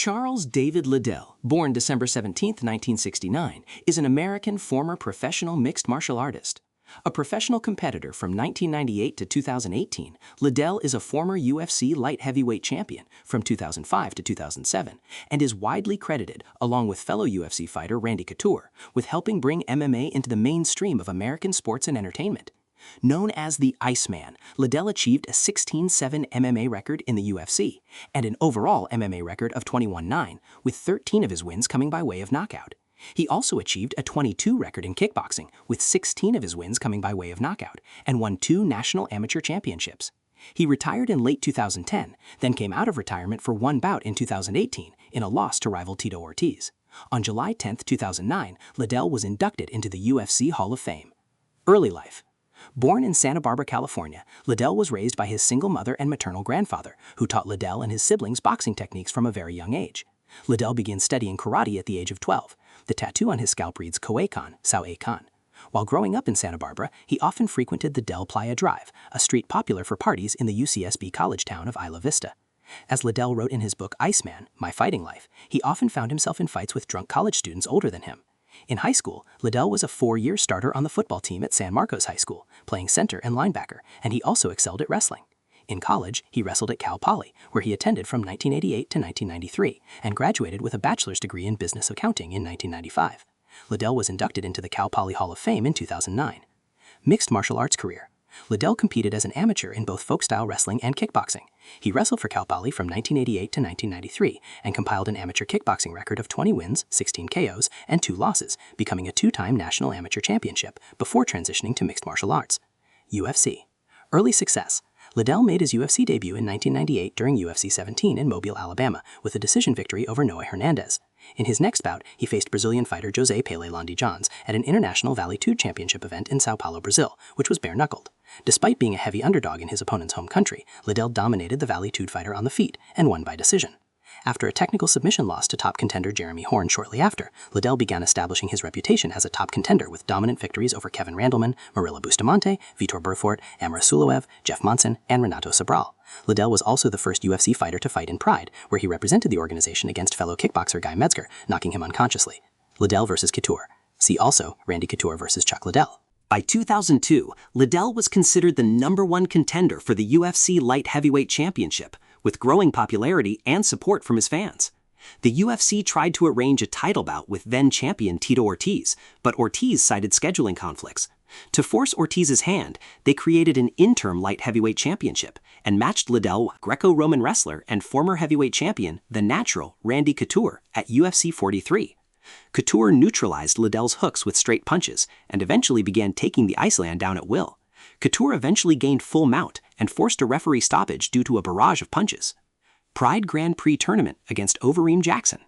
Charles David Liddell, born December 17, 1969, is an American former professional mixed martial artist. A professional competitor from 1998 to 2018, Liddell is a former UFC Light Heavyweight Champion from 2005 to 2007 and is widely credited, along with fellow UFC fighter Randy Couture, with helping bring MMA into the mainstream of American sports and entertainment. Known as the Iceman, Liddell achieved a 16-7 MMA record in the UFC and an overall MMA record of 21-9, with 13 of his wins coming by way of knockout. He also achieved a 22 record in kickboxing, with 16 of his wins coming by way of knockout, and won 2 national amateur championships. He retired in late 2010, then came out of retirement for one bout in 2018 in a loss to rival Tito Ortiz. On July 10, 2009, Liddell was inducted into the UFC Hall of Fame. Early life. Born in Santa Barbara, California, Liddell was raised by his single mother and maternal grandfather, who taught Liddell and his siblings boxing techniques from a very young age. Liddell began studying karate at the age of 12. The tattoo on his scalp reads Koei-kan, Sao-e-kan. While growing up in Santa Barbara, he often frequented the Del Playa Drive, a street popular for parties in the UCSB college town of Isla Vista. As Liddell wrote in his book Iceman, My Fighting Life, he often found himself in fights with drunk college students older than him. In high school, Liddell was a 4-year starter on the football team at San Marcos High School, playing center and linebacker, and he also excelled at wrestling. In college, he wrestled at Cal Poly, where he attended from 1988 to 1993, and graduated with a bachelor's degree in business accounting in 1995. Liddell was inducted into the Cal Poly Hall of Fame in 2009. Mixed martial arts career. Liddell competed as an amateur in both folk-style wrestling and kickboxing. He wrestled for Cal Poly from 1988 to 1993 and compiled an amateur kickboxing record of 20 wins, 16 KOs, and 2 losses, becoming a 2-time national amateur championship before transitioning to mixed martial arts. UFC. Early success. Liddell made his UFC debut in 1998 during UFC 17 in Mobile, Alabama, with a decision victory over Noé Hernandez. In his next bout, he faced Brazilian fighter José Pelé Londy Johns at an international Vale-Tudo championship event in Sao Paulo, Brazil, which was bare-knuckled. Despite being a heavy underdog in his opponent's home country, Liddell dominated the Vale-Tudo fighter on the feet and won by decision. After a technical submission loss to top contender Jeremy Horn shortly after, Liddell began establishing his reputation as a top contender with dominant victories over Kevin Randleman, Murilo Bustamante, Vitor Belfort, Amar Suloev, Jeff Monson, and Renato Sobral. Liddell was also the first UFC fighter to fight in Pride, where he represented the organization against fellow kickboxer Guy Metzger, knocking him unconsciously. Liddell vs. Couture. See also Randy Couture vs. Chuck Liddell. By 2002, Liddell was considered the #1 contender for the UFC Light Heavyweight Championship, with growing popularity and support from his fans. The UFC tried to arrange a title bout with then-champion Tito Ortiz, but Ortiz cited scheduling conflicts. To force Ortiz's hand, they created an interim light heavyweight championship and matched Liddell with Greco-Roman wrestler and former heavyweight champion, the Natural, Randy Couture, at UFC 43. Couture neutralized Liddell's hooks with straight punches and eventually began taking the Iceland down at will. Couture eventually gained full mount and forced a referee stoppage due to a barrage of punches. Pride Grand Prix tournament against Overeem Jackson.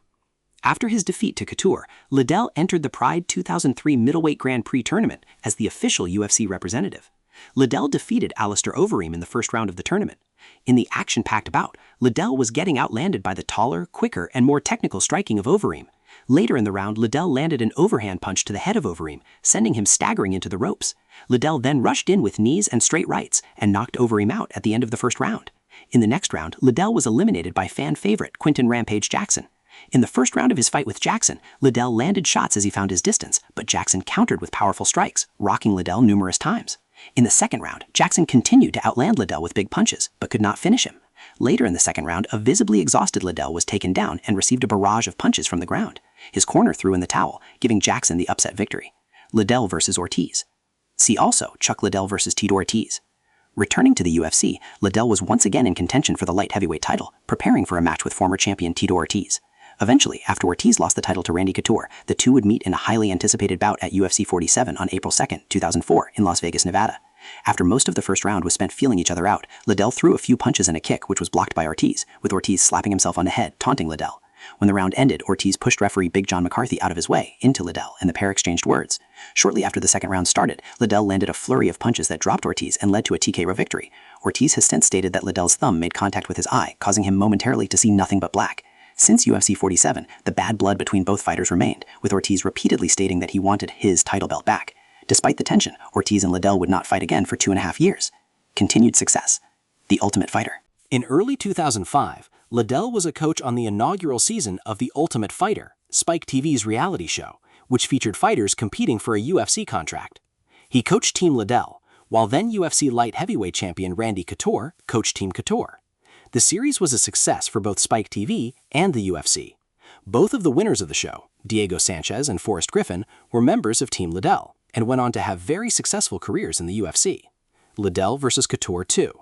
After his defeat to Couture, Liddell entered the Pride 2003 Middleweight Grand Prix tournament as the official UFC representative. Liddell defeated Alistair Overeem in the first round of the tournament. In the action-packed bout, Liddell was getting outlanded by the taller, quicker, and more technical striking of Overeem. Later in the round, Liddell landed an overhand punch to the head of Overeem, sending him staggering into the ropes. Liddell then rushed in with knees and straight rights and knocked Overeem out at the end of the first round. In the next round, Liddell was eliminated by fan favorite Quinton Rampage Jackson. In the first round of his fight with Jackson, Liddell landed shots as he found his distance, but Jackson countered with powerful strikes, rocking Liddell numerous times. In the second round, Jackson continued to outland Liddell with big punches, but could not finish him. Later in the second round, a visibly exhausted Liddell was taken down and received a barrage of punches from the ground. His corner threw in the towel, giving Jackson the upset victory. Liddell vs. Ortiz. See also Chuck Liddell vs. Tito Ortiz. Returning to the UFC, Liddell was once again in contention for the light heavyweight title, preparing for a match with former champion Tito Ortiz. Eventually, after Ortiz lost the title to Randy Couture, the two would meet in a highly anticipated bout at UFC 47 on April 2, 2004 in Las Vegas, Nevada. After most of the first round was spent feeling each other out, Liddell threw a few punches and a kick, which was blocked by Ortiz, with Ortiz slapping himself on the head, taunting Liddell. When the round ended, Ortiz pushed referee Big John McCarthy out of his way, into Liddell, and the pair exchanged words. Shortly after the second round started, Liddell landed a flurry of punches that dropped Ortiz and led to a TKO victory. Ortiz has since stated that Liddell's thumb made contact with his eye, causing him momentarily to see nothing but black. Since UFC 47, the bad blood between both fighters remained, with Ortiz repeatedly stating that he wanted his title belt back. Despite the tension, Ortiz and Liddell would not fight again for 2.5 years. Continued success. The Ultimate Fighter. In early 2005, Liddell was a coach on the inaugural season of The Ultimate Fighter, Spike TV's reality show, which featured fighters competing for a UFC contract. He coached Team Liddell, while then UFC Light Heavyweight Champion Randy Couture coached Team Couture. The series was a success for both Spike TV and the UFC. Both of the winners of the show, Diego Sanchez and Forrest Griffin, were members of Team Liddell and went on to have very successful careers in the UFC. Liddell vs. Couture 2.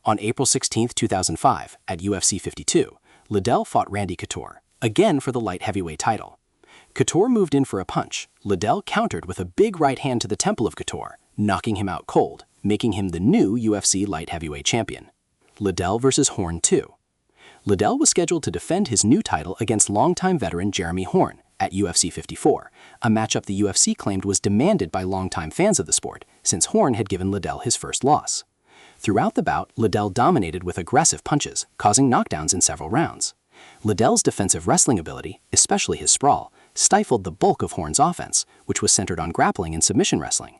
On April 16, 2005, at UFC 52, Liddell fought Randy Couture, again for the light heavyweight title. Couture moved in for a punch. Liddell countered with a big right hand to the temple of Couture, knocking him out cold, making him the new UFC Light Heavyweight Champion. Liddell vs. Horn 2. Liddell was scheduled to defend his new title against longtime veteran Jeremy Horn at UFC 54, a matchup the UFC claimed was demanded by longtime fans of the sport, since Horn had given Liddell his first loss. Throughout the bout, Liddell dominated with aggressive punches, causing knockdowns in several rounds. Liddell's defensive wrestling ability, especially his sprawl, stifled the bulk of Horn's offense, which was centered on grappling and submission wrestling.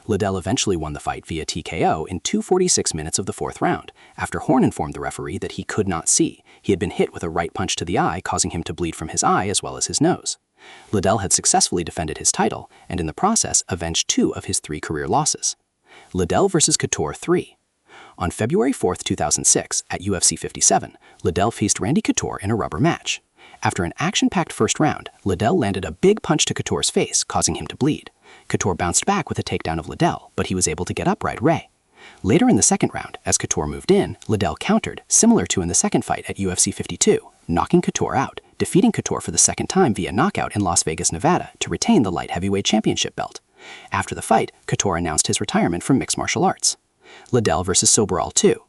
Liddell eventually won the fight via TKO in 2:46 minutes of the fourth round, after Horn informed the referee that he could not see. He had been hit with a right punch to the eye, causing him to bleed from his eye as well as his nose. Liddell had successfully defended his title, and in the process avenged 2 of his 3 career losses. Liddell vs. Couture 3. On February 4, 2006, at UFC 57, Liddell faced Randy Couture in a rubber match. After an action-packed first round, Liddell landed a big punch to Couture's face, causing him to bleed. Couture bounced back with a takedown of Liddell, but he was able to get up right away. Later in the second round, as Couture moved in, Liddell countered, similar to in the second fight at UFC 52, knocking Couture out, defeating Couture for the second time via knockout in Las Vegas, Nevada, to retain the Light Heavyweight Championship belt. After the fight, Couture announced his retirement from mixed martial arts. Liddell vs. Sobral 2.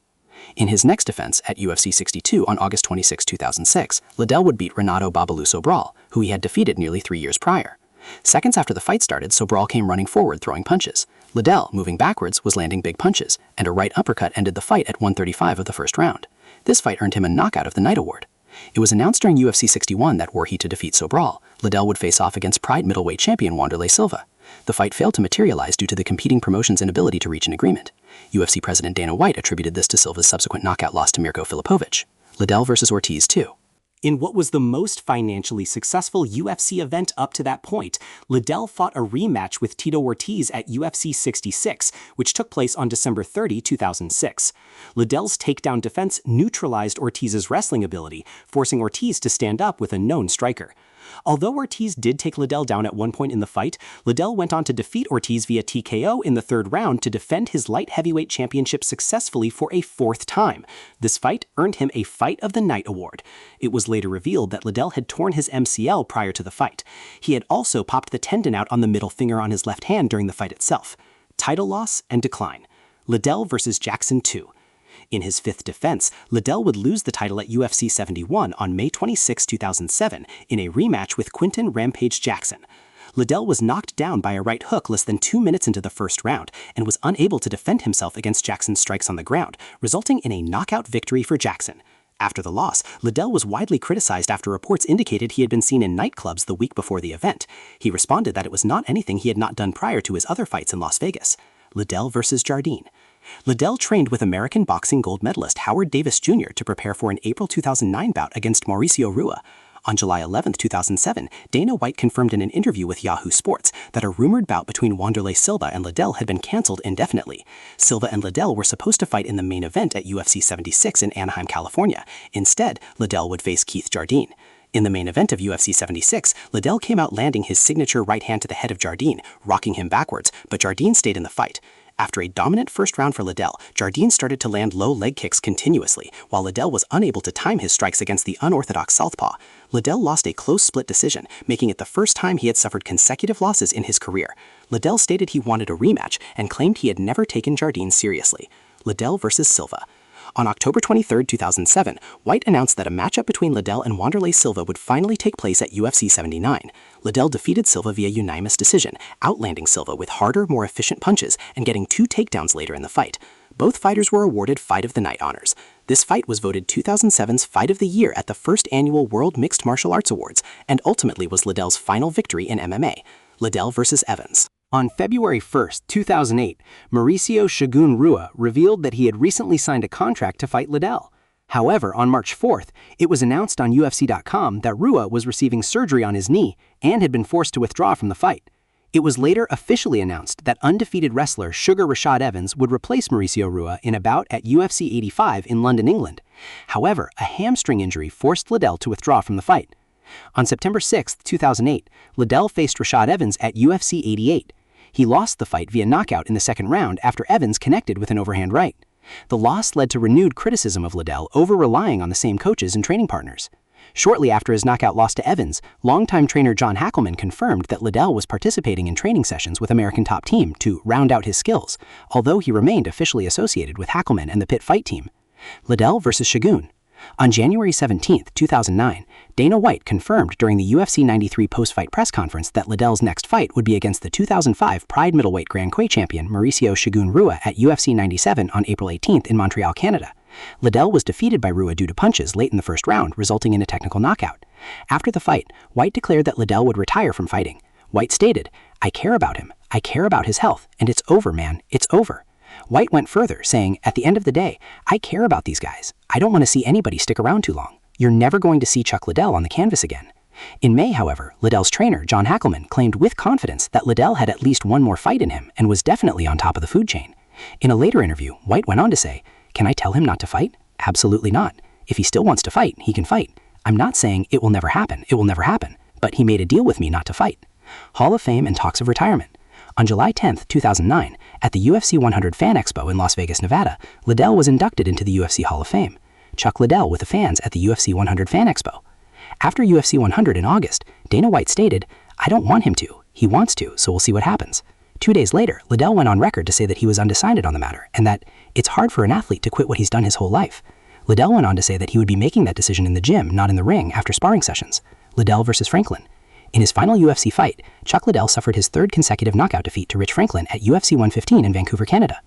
In his next defense at UFC 62 on August 26, 2006, Liddell would beat Renato Babalu Sobral, who he had defeated nearly 3 years prior. Seconds after the fight started, Sobral came running forward throwing punches. Liddell, moving backwards, was landing big punches, and a right uppercut ended the fight at 1:35 of the first round. This fight earned him a Knockout of the Night award. It was announced during UFC 61 that were he to defeat Sobral, Liddell would face off against Pride middleweight champion Wanderlei Silva. The fight failed to materialize due to the competing promotions' inability to reach an agreement. UFC President Dana White attributed this to Silva's subsequent knockout loss to Mirko Filipovic. Liddell vs. Ortiz 2. In what was the most financially successful UFC event up to that point, Liddell fought a rematch with Tito Ortiz at UFC 66, which took place on December 30, 2006. Liddell's takedown defense neutralized Ortiz's wrestling ability, forcing Ortiz to stand up with a known striker. Although Ortiz did take Liddell down at one point in the fight, Liddell went on to defeat Ortiz via TKO in the third round to defend his light heavyweight championship successfully for a 4th time. This fight earned him a Fight of the Night award. It was later revealed that Liddell had torn his MCL prior to the fight. He had also popped the tendon out on the middle finger on his left hand during the fight itself. Title loss and decline. Liddell vs. Jackson 2. In his 5th defense, Liddell would lose the title at UFC 71 on May 26, 2007 in a rematch with Quinton Rampage Jackson. Liddell was knocked down by a right hook less than 2 minutes into the first round and was unable to defend himself against Jackson's strikes on the ground, resulting in a knockout victory for Jackson. After the loss, Liddell was widely criticized after reports indicated he had been seen in nightclubs the week before the event. He responded that it was not anything he had not done prior to his other fights in Las Vegas. Liddell vs. Jardine. Liddell trained with American boxing gold medalist Howard Davis Jr. to prepare for an April 2009 bout against Mauricio Rua. On July 11, 2007, Dana White confirmed in an interview with Yahoo Sports that a rumored bout between Wanderlei Silva and Liddell had been canceled indefinitely. Silva and Liddell were supposed to fight in the main event at UFC 76 in Anaheim, California. Instead, Liddell would face Keith Jardine. In the main event of UFC 76, Liddell came out landing his signature right hand to the head of Jardine, rocking him backwards, but Jardine stayed in the fight. After a dominant first round for Liddell, Jardine started to land low leg kicks continuously, while Liddell was unable to time his strikes against the unorthodox southpaw. Liddell lost a close split decision, making it the first time he had suffered consecutive losses in his career. Liddell stated he wanted a rematch and claimed he had never taken Jardine seriously. Liddell vs. Silva. On October 23, 2007, White announced that a matchup between Liddell and Wanderlei Silva would finally take place at UFC 79. Liddell defeated Silva via unanimous decision, outlanding Silva with harder, more efficient punches and getting 2 takedowns later in the fight. Both fighters were awarded Fight of the Night honors. This fight was voted 2007's Fight of the Year at the first annual World Mixed Martial Arts Awards, and ultimately was Liddell's final victory in MMA. Liddell vs. Evans. On February 1, 2008, Mauricio Shogun Rua revealed that he had recently signed a contract to fight Liddell. However, on March 4th, it was announced on UFC.com that Rua was receiving surgery on his knee and had been forced to withdraw from the fight. It was later officially announced that undefeated wrestler Sugar Rashad Evans would replace Mauricio Rua in a bout at UFC 85 in London, England. However, a hamstring injury forced Liddell to withdraw from the fight. On September 6, 2008, Liddell faced Rashad Evans at UFC 88. He lost the fight via knockout in the second round after Evans connected with an overhand right. The loss led to renewed criticism of Liddell over-relying on the same coaches and training partners. Shortly after his knockout loss to Evans, longtime trainer John Hackleman confirmed that Liddell was participating in training sessions with American Top Team to round out his skills, although he remained officially associated with Hackleman and the Pit Fight Team. Liddell vs. Shagun. On January 17, 2009, Dana White confirmed during the UFC 93 post-fight press conference that Liddell's next fight would be against the 2005 Pride Middleweight Grand Prix champion Mauricio Shagun Rua at UFC 97 on April 18 in Montreal, Canada. Liddell was defeated by Rua due to punches late in the first round, resulting in a technical knockout. After the fight, White declared that Liddell would retire from fighting. White stated, "I care about him, I care about his health, and it's over, man, it's over." White went further, saying, "At the end of the day, I care about these guys. I don't want to see anybody stick around too long. You're never going to see Chuck Liddell on the canvas again." In May, however, Liddell's trainer, John Hackleman, claimed with confidence that Liddell had at least one more fight in him and was definitely on top of the food chain. In a later interview, White went on to say, "Can I tell him not to fight? Absolutely not. If he still wants to fight, he can fight. I'm not saying it will never happen, but he made a deal with me not to fight." Hall of Fame and talks of retirement. On July 10, 2009, at the UFC 100 Fan Expo in Las Vegas, Nevada, Liddell was inducted into the UFC Hall of Fame. Chuck Liddell with the fans at the UFC 100 Fan Expo. After UFC 100 in August, Dana White stated, "I don't want him to. He wants to, so we'll see what happens." 2 days later, Liddell went on record to say that he was undecided on the matter and that it's hard for an athlete to quit what he's done his whole life. Liddell went on to say that he would be making that decision in the gym, not in the ring, after sparring sessions. Liddell vs. Franklin. In his final UFC fight, Chuck Liddell suffered his third consecutive knockout defeat to Rich Franklin at UFC 115 in Vancouver, Canada.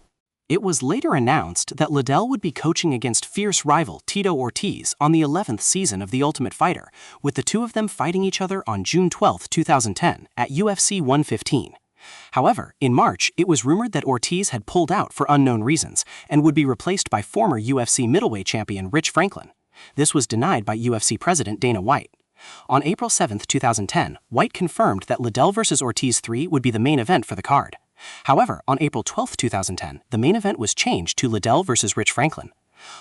It was later announced that Liddell would be coaching against fierce rival Tito Ortiz on the 11th season of The Ultimate Fighter, with the two of them fighting each other on June 12, 2010 at UFC 115. However, in March, it was rumored that Ortiz had pulled out for unknown reasons and would be replaced by former UFC middleweight champion Rich Franklin. This was denied by UFC President Dana White. On April 7, 2010, White confirmed that Liddell vs. Ortiz 3 would be the main event for the card. However, on April 12, 2010, the main event was changed to Liddell vs. Rich Franklin.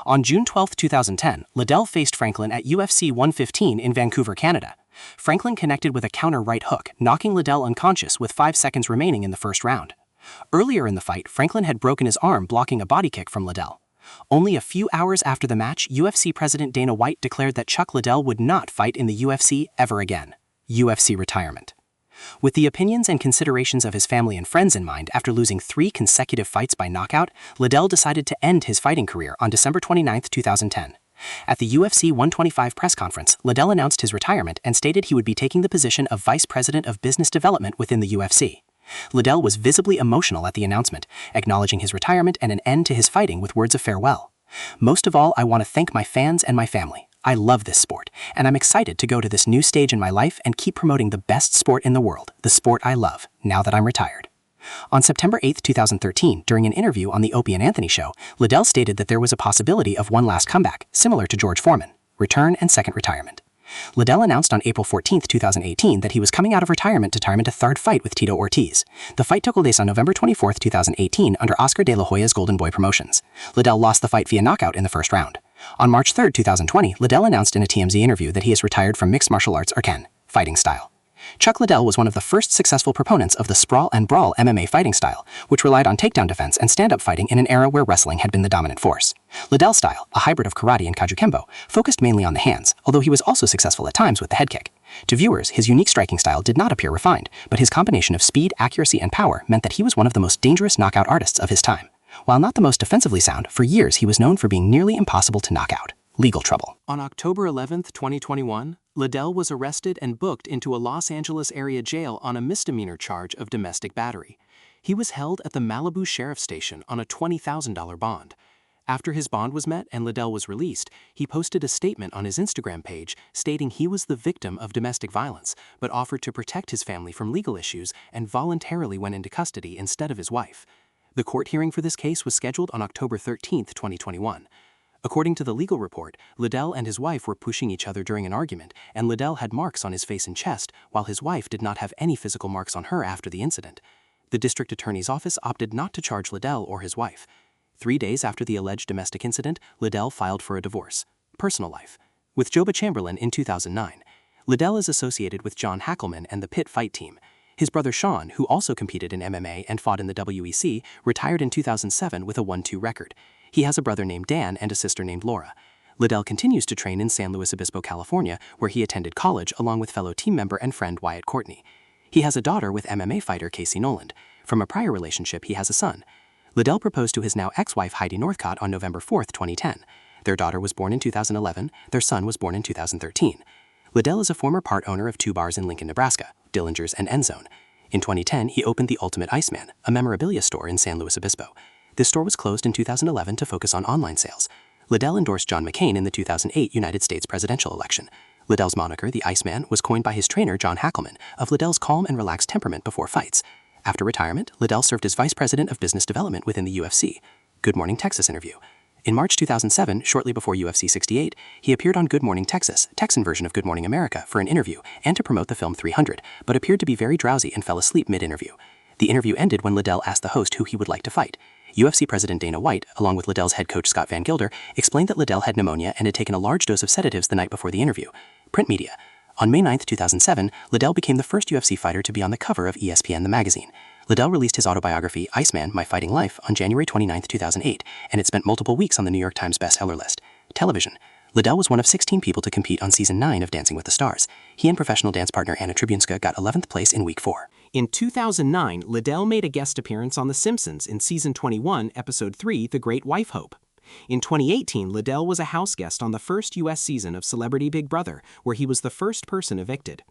On June 12, 2010, Liddell faced Franklin at UFC 115 in Vancouver, Canada. Franklin connected with a counter right hook, knocking Liddell unconscious with 5 seconds remaining in the first round. Earlier in the fight, Franklin had broken his arm blocking a body kick from Liddell. Only a few hours after the match, UFC President Dana White declared that Chuck Liddell would not fight in the UFC ever again. UFC retirement. With the opinions and considerations of his family and friends in mind after losing 3 consecutive fights by knockout, Liddell decided to end his fighting career on December 29, 2010. At the UFC 125 press conference, Liddell announced his retirement and stated he would be taking the position of Vice President of Business Development within the UFC. Liddell was visibly emotional at the announcement, acknowledging his retirement and an end to his fighting with words of farewell. "Most of all, I want to thank my fans and my family. I love this sport, and I'm excited to go to this new stage in my life and keep promoting the best sport in the world, the sport I love, now that I'm retired." On September 8, 2013, during an interview on the Opie and Anthony Show, Liddell stated that there was a possibility of one last comeback, similar to George Foreman, return and second retirement. Liddell announced on April 14, 2018 that he was coming out of retirement to time a third fight with Tito Ortiz. The fight took place on November 24, 2018 under Oscar De La Hoya's Golden Boy Promotions. Liddell lost the fight via knockout in the first round. On March 3, 2020, Liddell announced in a TMZ interview that he has retired from mixed martial arts or KEN, fighting style. Chuck Liddell was one of the first successful proponents of the sprawl and brawl MMA fighting style, which relied on takedown defense and stand-up fighting in an era where wrestling had been the dominant force. Liddell's style, a hybrid of karate and kajukembo, focused mainly on the hands, although he was also successful at times with the head kick. To viewers, his unique striking style did not appear refined, but his combination of speed, accuracy, and power meant that he was one of the most dangerous knockout artists of his time. While not the most defensively sound, for years he was known for being nearly impossible to knock out. Legal trouble. On October 11, 2021, Liddell was arrested and booked into a Los Angeles area jail on a misdemeanor charge of domestic battery. He was held at the Malibu Sheriff's Station on a $20,000 bond. After his bond was met and Liddell was released, he posted a statement on his Instagram page stating he was the victim of domestic violence, but offered to protect his family from legal issues and voluntarily went into custody instead of his wife. The court hearing for this case was scheduled on October 13, 2021. According to the legal report, Liddell and his wife were pushing each other during an argument, and Liddell had marks on his face and chest, while his wife did not have any physical marks on her after the incident. The district attorney's office opted not to charge Liddell or his wife. 3 days after the alleged domestic incident, Liddell filed for a divorce. Personal life. With Joba Chamberlain in 2009. Liddell is associated with John Hackelman and the Pit Fight Team. His brother Sean, who also competed in MMA and fought in the WEC, retired in 2007 with a 1-2 record. He has a brother named Dan and a sister named Laura. Liddell continues to train in San Luis Obispo, California, where he attended college along with fellow team member and friend Wyatt Courtney. He has a daughter with MMA fighter Casey Noland. From a prior relationship, he has a son. Liddell proposed to his now ex-wife Heidi Northcott on November 4, 2010. Their daughter was born in 2011, their son was born in 2013. Liddell is a former part owner of 2 bars in Lincoln, Nebraska, Dillinger's and Endzone. In 2010, he opened the Ultimate Iceman, a memorabilia store in San Luis Obispo. This store was closed in 2011 to focus on online sales. Liddell endorsed John McCain in the 2008 United States presidential election. Liddell's moniker, the Iceman, was coined by his trainer John Hackelman, of Liddell's calm and relaxed temperament before fights. After retirement, Liddell served as vice president of business development within the UFC. Good Morning Texas interview. In March 2007, shortly before UFC 68, he appeared on Good Morning Texas, Texan version of Good Morning America, for an interview and to promote the film 300, but appeared to be very drowsy and fell asleep mid-interview. The interview ended when Liddell asked the host who he would like to fight. UFC President Dana White, along with Liddell's head coach Scott Van Gilder, explained that Liddell had pneumonia and had taken a large dose of sedatives the night before the interview. Print media. On May 9, 2007, Liddell became the first UFC fighter to be on the cover of ESPN the magazine. Liddell released his autobiography, Iceman, My Fighting Life, on January 29, 2008, and it spent multiple weeks on the New York Times bestseller list. Television. Liddell was one of 16 people to compete on Season 9 of Dancing with the Stars. He and professional dance partner Anna Tribunska got 11th place in Week 4. In 2009, Liddell made a guest appearance on The Simpsons in Season 21, Episode 3, The Great Wife Hope. In 2018, Liddell was a house guest on the first U.S. season of Celebrity Big Brother, where he was the first person evicted.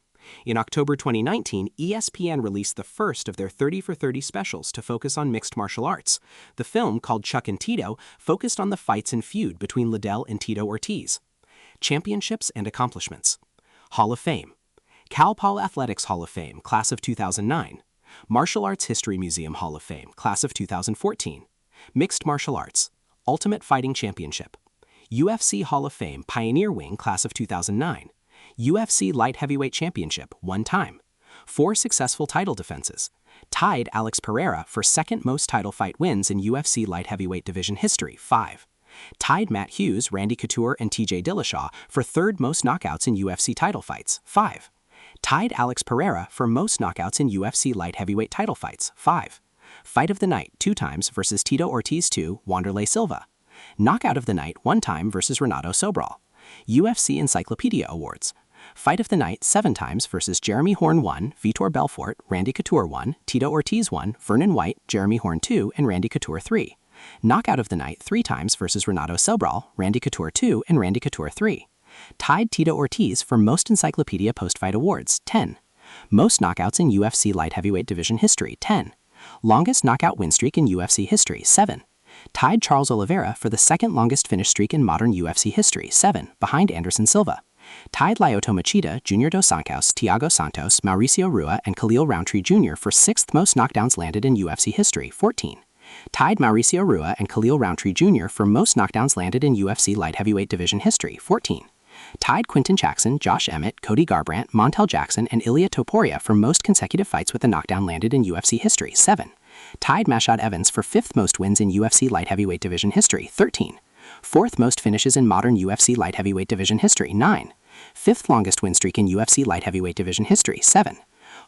In October 2019, ESPN released the first of their 30 for 30 specials to focus on mixed martial arts. The film, called Chuck and Tito, focused on the fights and feud between Liddell and Tito Ortiz. Championships and accomplishments. Hall of Fame. Cal Poly Athletics Hall of Fame, Class of 2009. Martial Arts History Museum Hall of Fame, Class of 2014. Mixed Martial Arts. Ultimate Fighting Championship. UFC Hall of Fame Pioneer Wing, Class of 2009. UFC Light Heavyweight Championship, 1 time. 4 successful title defenses. Tied Alex Pereira for second most title fight wins in UFC Light Heavyweight Division history, 5. Tied Matt Hughes, Randy Couture, and TJ Dillashaw for third most knockouts in UFC title fights, 5. Tied Alex Pereira for most knockouts in UFC Light Heavyweight title fights, 5. Fight of the Night, 2 times versus Tito Ortiz 2, Wanderlei Silva. Knockout of the Night, 1 time versus Renato Sobral. UFC Encyclopedia Awards. Fight of the Night, 7 times versus Jeremy Horn 1, Vitor Belfort, Randy Couture 1, Tito Ortiz 1, Vernon White, Jeremy Horn 2, and Randy Couture 3. Knockout of the Night, 3 times versus Renato Sobral, Randy Couture 2, and Randy Couture 3. Tied Tito Ortiz for most Encyclopedia Post-Fight Awards, 10. Most knockouts in UFC Light Heavyweight Division history, 10. Longest knockout win streak in UFC history, 7. Tied Charles Oliveira for the second longest finish streak in modern UFC history, 7, behind Anderson Silva. Tied Lyoto Machida, Junior Dos Santos, Thiago Santos, Mauricio Rua, and Khalil Rountree Jr. for 6th most knockdowns landed in UFC history, 14. Tied Mauricio Rua and Khalil Rountree Jr. for most knockdowns landed in UFC Light Heavyweight Division history, 14. Tied Quinton Jackson, Josh Emmett, Cody Garbrandt, Montel Jackson, and Ilia Topuria for most consecutive fights with a knockdown landed in UFC history, 7. Tied Mashad Evans for 5th most wins in UFC Light Heavyweight Division history, 13. 4th most finishes in modern UFC Light Heavyweight Division history, 9. 5th longest win streak in UFC Light Heavyweight Division history, 7.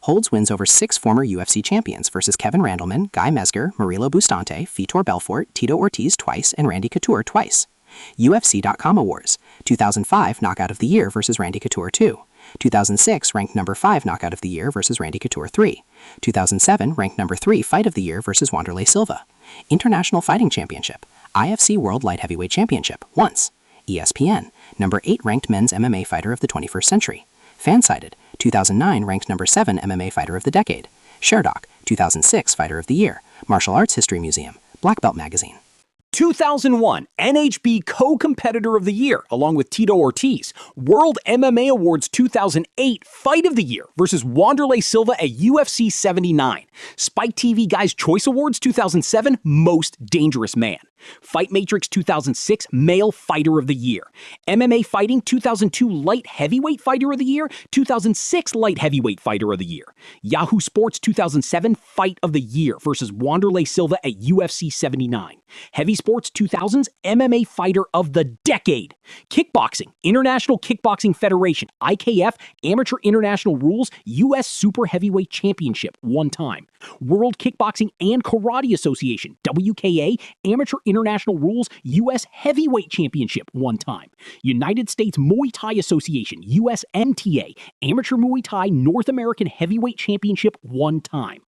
Holds wins over 6 former UFC champions versus Kevin Randleman, Guy Mezger, Murilo Bustante, Vitor Belfort, Tito Ortiz twice, and Randy Couture twice. UFC.com Awards. 2005 Knockout of the Year versus Randy Couture 2. 2006 ranked number 5 Knockout of the Year versus Randy Couture 3. 2007 ranked number 3 Fight of the Year versus Wanderlei Silva. International Fighting Championship. IFC World Light Heavyweight Championship, once. ESPN, number 8 ranked men's MMA fighter of the 21st century. Fansided, 2009 ranked number 7 MMA fighter of the decade. ShareDoc, 2006 Fighter of the Year. Martial Arts History Museum. Black Belt Magazine. 2001 NHB Co-Competitor of the Year, along with Tito Ortiz. World MMA Awards 2008 Fight of the Year versus Wanderlei Silva at UFC 79. Spike TV Guys Choice Awards 2007 Most Dangerous Man. Fight Matrix 2006 Male Fighter of the Year. MMA Fighting 2002 Light Heavyweight Fighter of the Year, 2006 Light Heavyweight Fighter of the Year. Yahoo Sports 2007 Fight of the Year versus Wanderlei Silva at UFC 79. Heavy Sports 2000s MMA Fighter of the Decade. Kickboxing, International Kickboxing Federation, IKF, Amateur International Rules, US Super Heavyweight Championship, one time. World Kickboxing and Karate Association, WKA, Amateur International Rules, US Heavyweight Championship, one time. United States Muay Thai Association, USMTA, Amateur Muay Thai North American Heavyweight Championship, one time.